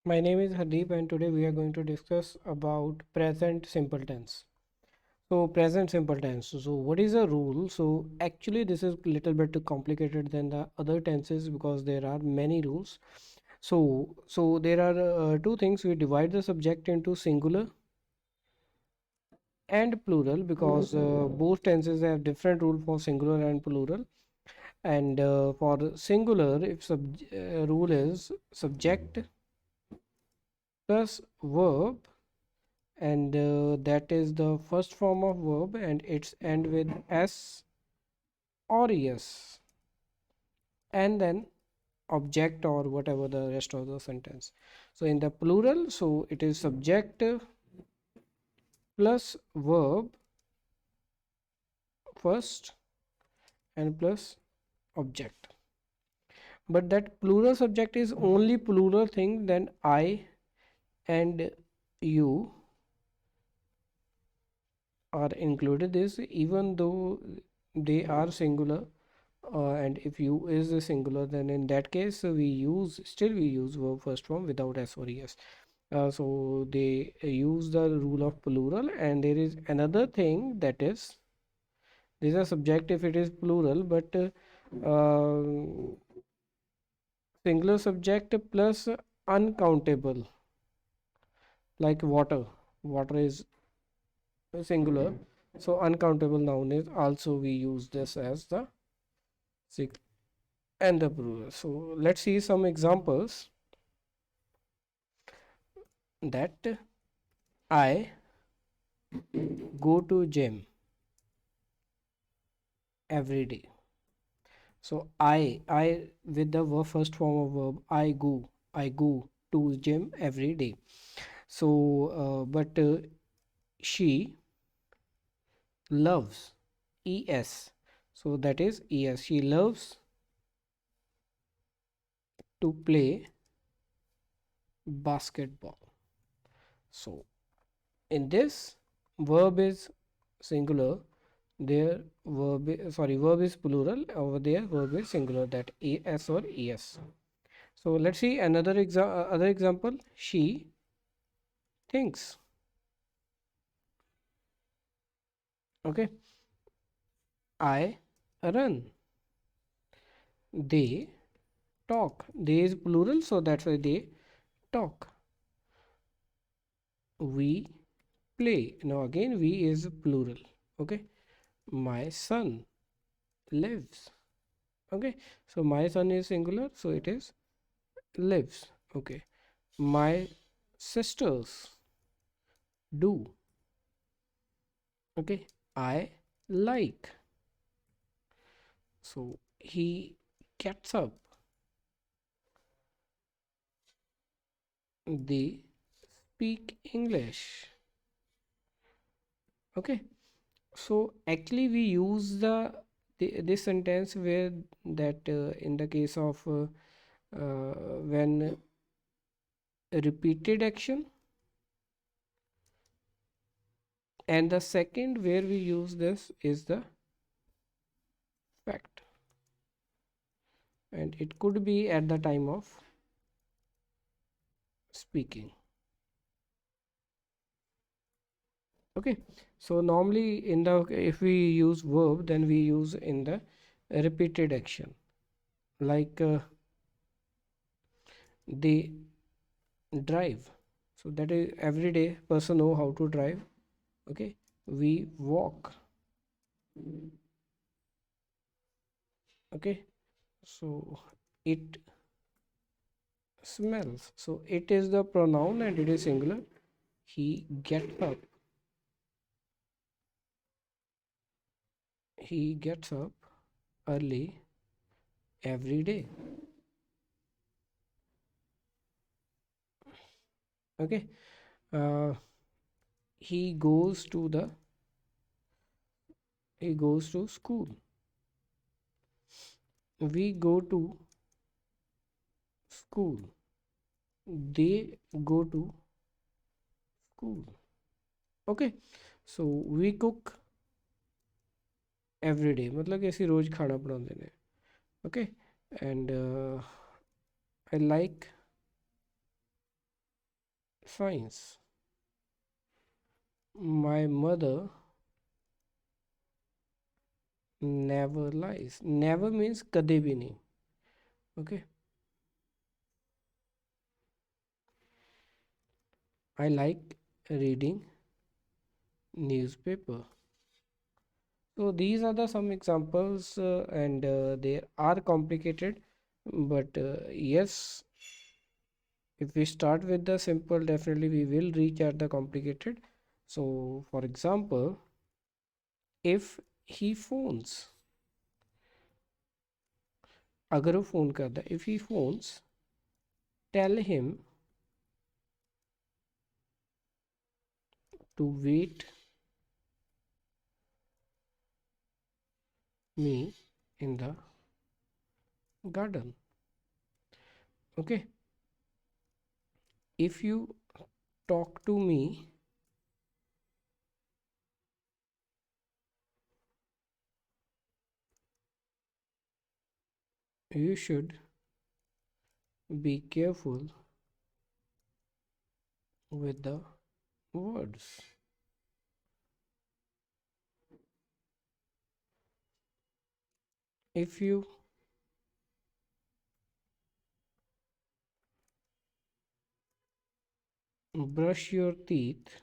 My name is Hardeep and today we are going to discuss about present simple tense. So present simple tense. So what is a rule? So actually this is little bit complicated than the other tenses because there are many rules. So there are two things. We divide the subject into singular and plural because both tenses have different rule for singular and plural. And for singular, if rule is subject plus verb, and that is the first form of verb and it's end with s or es, and then object or whatever the rest of the sentence. So in the plural, so it is subject plus verb first and plus object, but that plural subject is only plural thing, then I and you are included this even though they are singular. And if u is a singular, then in that case we use verb first form without s or es. So they use the rule of plural, and there is another thing, that is these are subject if it is plural, but uh, singular subject plus uncountable, like water is singular, so uncountable noun is also, we use this as the sixth and the plural. So let's see some examples. That I go to gym every day. So I with the verb first form of verb, I go to gym every day. So but she loves, es, so that is es, she loves to play basketball. So in this, verb is singular, there verb is plural, over there verb is singular, that es or es. So let's see another other example. She thinks. Okay. I run. They talk. They is plural, so that's why they talk. We play. Now again, we is plural. Okay. My son lives. Okay. So my son is singular, so it is lives. Okay. My sisters do. Okay. I like. So he gets up. They speak English. Okay. So actually we use this sentence where that in the case of when repeated action, and the second where we use this is the fact, and it could be at the time of speaking. Okay. So normally in the, if we use verb, then we use in the repeated action, like they drive, so that is everyday person know how to drive. Okay. We walk. Okay. So it smells, so it is the pronoun and it is singular. He gets up. He gets up early every day. Okay. uh, he goes to the he goes to school. We go to school. They go to school. Okay. So we cook every day, मतलब कि ਅਸੀਂ रोज खाना बनाते हैं. Okay. And I like science. My mother never lies. Never means कदे भी नहीं. Okay. I like reading newspaper. So these are the some examples, and they are complicated, but yes, if we start with the simple, definitely we will reach at the complicated. So for example, if he phones, अगर वो phone करता है, if he phones, tell him to wait me in the garden. Okay, if you talk to me, you should be careful with the words. If you brush your teeth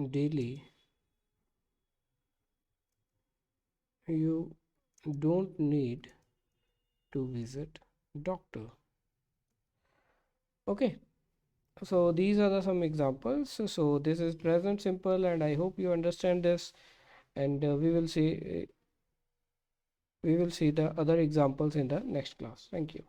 daily, you don't need to visit doctor. Okay, so these are the some examples. So this is present simple, and I hope you understand this, and we will see the other examples in the next class. Thank you.